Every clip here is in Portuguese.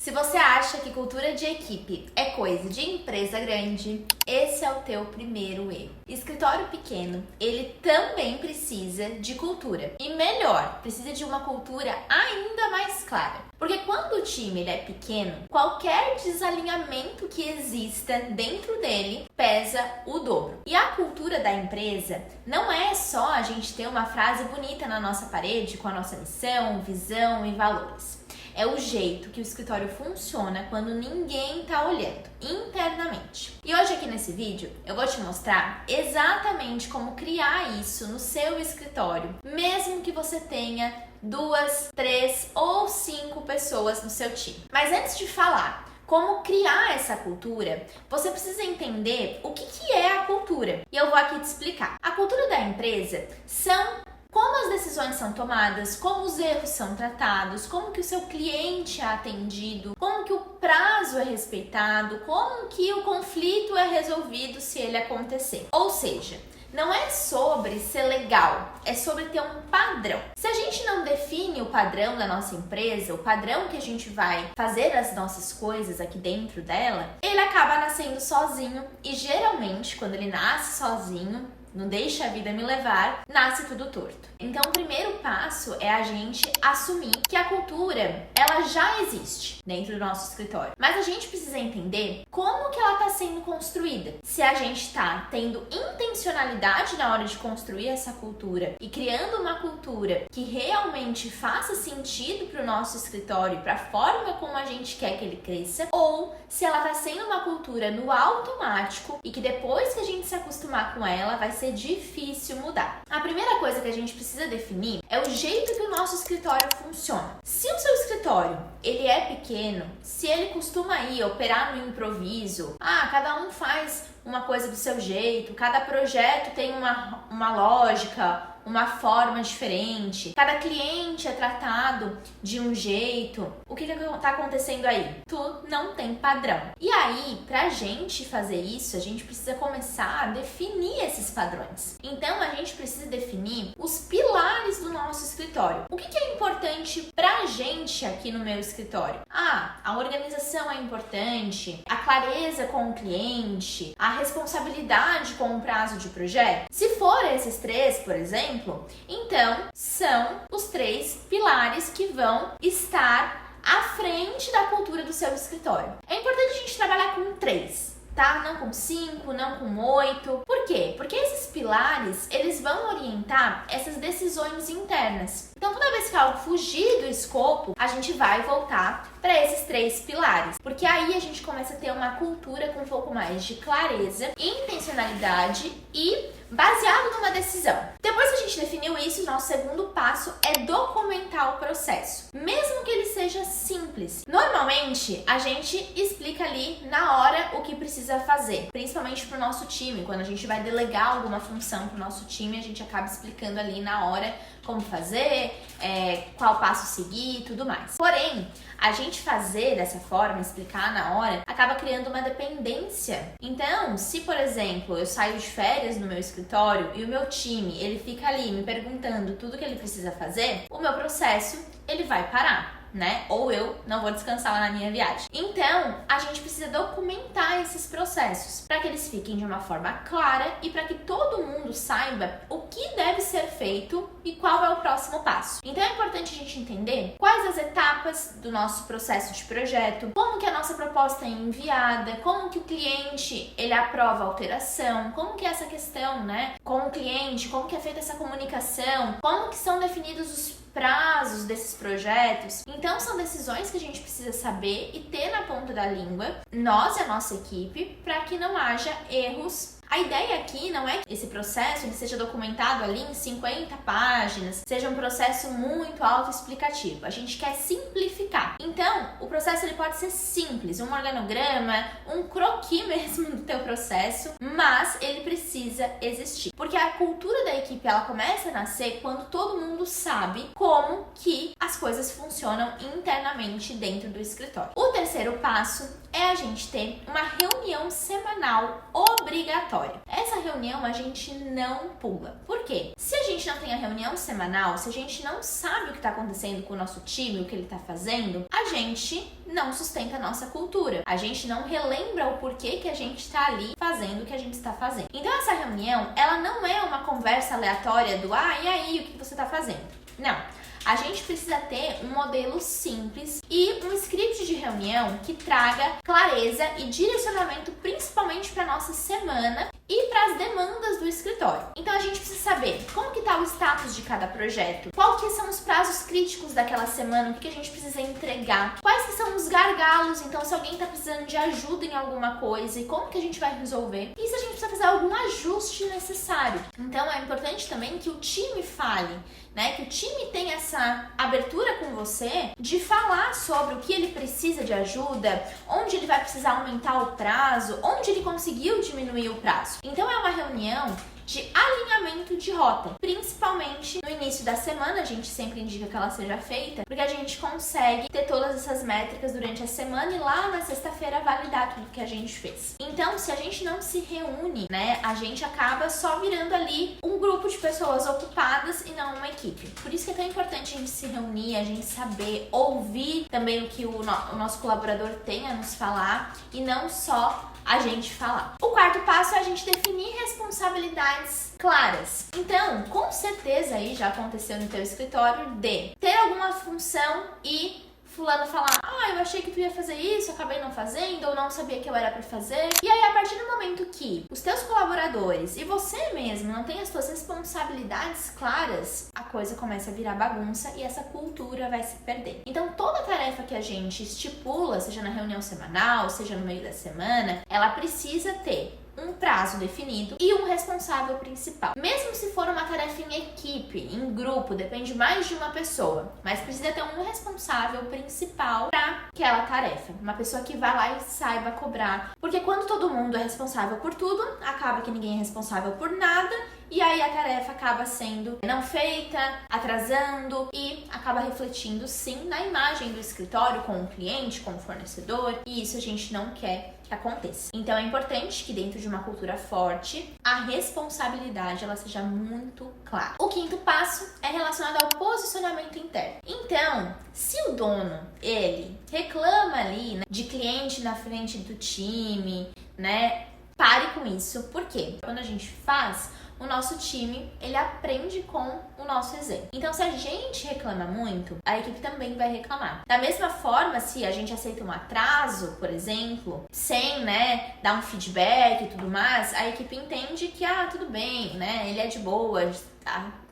Se você acha que cultura de equipe é coisa de empresa grande, esse é o teu primeiro erro. Escritório pequeno, ele também precisa de cultura. E melhor, precisa de uma cultura ainda mais clara. Porque quando o time ele é pequeno, qualquer desalinhamento que exista dentro dele pesa o dobro. E a cultura da empresa não é só a gente ter uma frase bonita na nossa parede com a nossa missão, visão e valores. É o jeito que o escritório funciona quando ninguém tá olhando, internamente. E hoje aqui nesse vídeo eu vou te mostrar exatamente como criar isso no seu escritório, mesmo que você tenha 2, 3 ou 5 pessoas no seu time. Mas antes de falar como criar essa cultura, você precisa entender o que é a cultura. E eu vou aqui te explicar. A cultura da empresa são como as decisões são tomadas, como os erros são tratados, como que o seu cliente é atendido, como que o prazo é respeitado, como que o conflito é resolvido se ele acontecer. Ou seja, não é sobre ser legal, é sobre ter um padrão. Se a gente não define o padrão da nossa empresa, o padrão que a gente vai fazer as nossas coisas aqui dentro dela, ele acaba nascendo sozinho e geralmente quando ele nasce sozinho, não deixa a vida me levar, nasce tudo torto. Então, o primeiro passo é a gente assumir que a cultura, ela já existe dentro do nosso escritório. Mas a gente precisa entender como que ela está sendo construída. Se a gente está tendo intencionalidade na hora de construir essa cultura e criando uma cultura que realmente faça sentido para o nosso escritório, para a forma como a gente quer que ele cresça, ou se ela está sendo uma cultura no automático e que depois que a gente se acostumar com ela, vai ser difícil mudar. A primeira coisa que a gente precisa definir é o jeito que o nosso escritório funciona. Se o seu escritório ele é pequeno, se ele costuma operar no improviso, cada um faz uma coisa do seu jeito, cada projeto tem uma lógica, uma forma diferente, cada cliente é tratado de um jeito. O que está acontecendo aí? Tu não tem padrão. E aí, pra gente fazer isso, a gente precisa começar a definir esses padrões. Então, a gente precisa definir os pilares do nosso escritório. O que é importante pra gente aqui no meu escritório? A organização é importante, a clareza com o cliente, a responsabilidade com o prazo de projeto. Se for esses 3, por exemplo, então são os 3 pilares que vão estar à frente da cultura do seu escritório. É importante a gente trabalhar com 3. Tá? Não com 5, não com 8. Por quê? Porque esses pilares, eles vão orientar essas decisões internas. Então, toda vez que algo fugir do escopo, a gente vai voltar para esses 3 pilares. Porque aí a gente começa a ter uma cultura com um pouco mais de clareza, intencionalidade e baseado numa decisão. Depois que a gente definiu isso, o nosso segundo passo é documentar o processo. Mesmo que ele seja simples. Normalmente, a gente explica ali na hora o que precisa fazer. Principalmente para o nosso time. Quando a gente vai delegar alguma função para o nosso time, a gente acaba explicando ali na hora como fazer, qual passo seguir e tudo mais. Porém, a gente fazer dessa forma, explicar na hora, acaba criando uma dependência. Então, se por exemplo, eu saio de férias no meu escritório e o meu time, ele fica ali me perguntando tudo que ele precisa fazer, o meu processo, ele vai parar, né? Ou eu não vou descansar lá na minha viagem. Então, a gente precisa documentar esses processos para que eles fiquem de uma forma clara e para que todo mundo saiba o que deve ser feito e qual é o próximo passo. Então, é importante a gente entender quais as etapas do nosso processo de projeto, como que a nossa proposta é enviada, como que o cliente ele aprova a alteração, como que é essa questão, né, com o cliente, como que é feita essa comunicação, como que são definidos os prazos desses projetos. Então são decisões que a gente precisa saber e ter na ponta da língua, nós e a nossa equipe, para que não haja erros. A ideia aqui não é que esse processo ele seja documentado ali em 50 páginas, seja um processo muito autoexplicativo. A gente quer simplificar. Então, o processo ele pode ser simples, um organograma, um croquis mesmo do teu processo, mas ele precisa existir. Porque a cultura da equipe ela começa a nascer quando todo mundo sabe como que as coisas funcionam internamente dentro do escritório. O terceiro terceiro passo é a gente ter uma reunião semanal obrigatória. Essa reunião a gente não pula. Por quê? Se a gente não tem a reunião semanal, se a gente não sabe o que está acontecendo com o nosso time, o que ele está fazendo, a gente não sustenta a nossa cultura. A gente não relembra o porquê que a gente está ali fazendo o que a gente está fazendo. Então essa reunião, ela não é uma conversa aleatória do e aí, o que você está fazendo? Não. A gente precisa ter um modelo simples e um script de reunião que traga clareza e direcionamento principalmente para nossa semana e para as demandas do escritório. Então a gente precisa saber como que está o status de cada projeto, quais que são os prazos críticos daquela semana, o que a gente precisa entregar, quais que são os gargalos, então se alguém está precisando de ajuda em alguma coisa e como que a gente vai resolver, e se a gente precisa fazer algum ajuste necessário. Então é importante também que o time fale, né? Que o time tenha essa abertura com você de falar sobre o que ele precisa de ajuda, onde ele vai precisar aumentar o prazo, onde ele conseguiu diminuir o prazo. Então é uma reunião de alinhamento de rota, principalmente no início da semana. A gente sempre indica que ela seja feita, porque a gente consegue ter todas essas métricas durante a semana e lá na sexta-feira validar tudo que a gente fez. Então, se a gente não se reúne, né, a gente acaba só virando ali um grupo de pessoas ocupadas e não uma equipe. Por isso que é tão importante a gente se reunir, a gente saber ouvir também o que o nosso colaborador tem a nos falar e não só a gente falar. O quarto passo é a gente definir responsabilidades claras. Então, com certeza aí já aconteceu no teu escritório de ter alguma função e fulano falar, eu achei que tu ia fazer isso, acabei não fazendo, ou não sabia que eu era pra fazer. E aí, a partir do momento que os teus colaboradores e você mesmo não tem as suas responsabilidades claras, a coisa começa a virar bagunça e essa cultura vai se perder. Então, toda tarefa que a gente estipula, seja na reunião semanal, seja no meio da semana, ela precisa ter um prazo definido e um responsável principal. Mesmo se for uma tarefa em equipe, em grupo, depende mais de uma pessoa, mas precisa ter um responsável principal para aquela tarefa. Uma pessoa que vá lá e saiba cobrar. Porque quando todo mundo é responsável por tudo, acaba que ninguém é responsável por nada e aí a tarefa acaba sendo não feita, atrasando e acaba refletindo sim na imagem do escritório com o cliente, com o fornecedor, e isso a gente não quer que aconteça. Então é importante que dentro de uma cultura forte, a responsabilidade ela seja muito clara. O quinto passo é relacionado ao posicionamento interno. Então, se o dono, ele reclama ali, né, de cliente na frente do time, né, pare com isso. Por quê? Quando a gente faz, o nosso time, ele aprende com o nosso exemplo. Então, se a gente reclama muito, a equipe também vai reclamar. Da mesma forma, se a gente aceita um atraso, por exemplo, sem, né, dar um feedback e tudo mais, a equipe entende que, tudo bem, né, ele é de boa,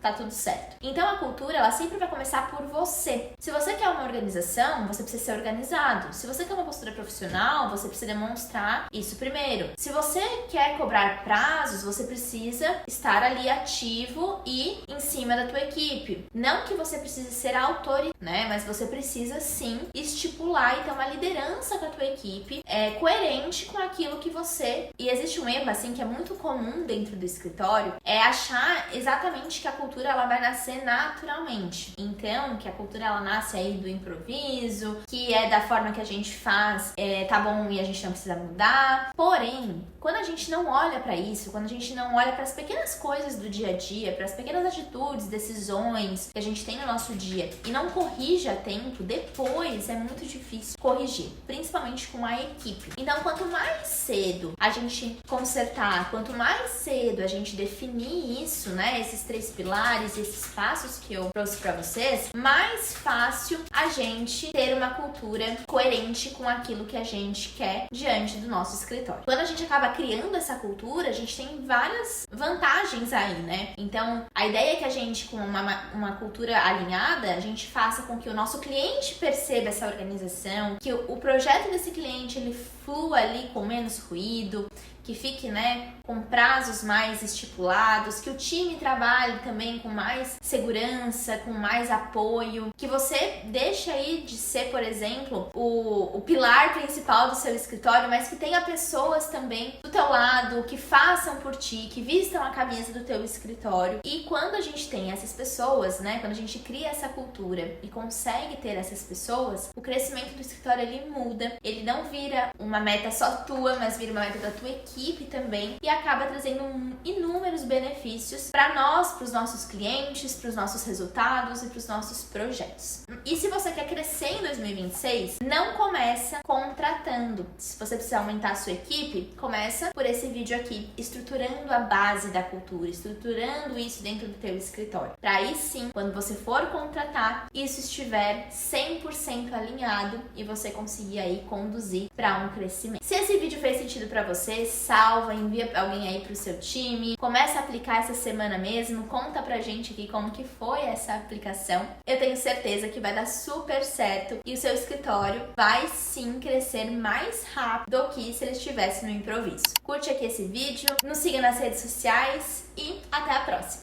tá tudo certo. Então a cultura, ela sempre vai começar por você. Se você quer uma organização, você precisa ser organizado. Se você quer uma postura profissional, você precisa demonstrar isso primeiro. Se você quer cobrar prazos, você precisa estar ali ativo e em cima da tua equipe. Não que você precise ser autoritário, né? Mas você precisa sim estipular e ter uma liderança com a tua equipe coerente com aquilo que você... E existe um erro, assim, que é muito comum dentro do escritório, é achar exatamente que a cultura ela vai nascer naturalmente. Então, que a cultura ela nasce aí do improviso, que é da forma que a gente faz, tá bom e a gente não precisa mudar. Porém, quando a gente não olha pra isso, quando a gente não olha para as pequenas coisas do dia a dia, para as pequenas atitudes, decisões que a gente tem no nosso dia e não corrige a tempo, depois é muito difícil corrigir, principalmente com a equipe. Então, quanto mais cedo a gente consertar, quanto mais cedo a gente definir isso, né, esses 3 pilares, esses passos que eu trouxe pra vocês, mais fácil a gente ter uma cultura coerente com aquilo que a gente quer diante do nosso escritório. Quando a gente acaba criando essa cultura, a gente tem várias vantagens aí, né? Então, a ideia é que a gente, com uma cultura alinhada, a gente faça com que o nosso cliente perceba essa organização, que o projeto desse cliente, ele flua ali com menos ruído, que fique, né, com prazos mais estipulados, que o time trabalhe trabalhe também com mais segurança, com mais apoio, que você deixe aí de ser, por exemplo, o pilar principal do seu escritório, mas que tenha pessoas também do teu lado, que façam por ti, que vistam a camisa do teu escritório. E quando a gente tem essas pessoas, né, quando a gente cria essa cultura e consegue ter essas pessoas, o crescimento do escritório ele muda, ele não vira uma meta só tua, mas vira uma meta da tua equipe também e acaba trazendo inúmeros benefícios para nós, para os nossos clientes, para os nossos resultados e para os nossos projetos. E se você quer crescer em 2026, não começa contratando. Se você precisar aumentar a sua equipe, começa por esse vídeo aqui, estruturando a base da cultura, estruturando isso dentro do teu escritório. Para aí sim, quando você for contratar, isso estiver 100% alinhado e você conseguir aí conduzir para um crescimento. Se esse vídeo fez sentido para você, salva, envia alguém aí pro seu time, começa a aplicar essa semana mesmo, conta pra gente aqui como que foi essa aplicação. Eu tenho certeza que vai dar super certo e o seu escritório vai sim crescer mais rápido do que se ele estivesse no improviso. Curte aqui esse vídeo, nos siga nas redes sociais e até a próxima!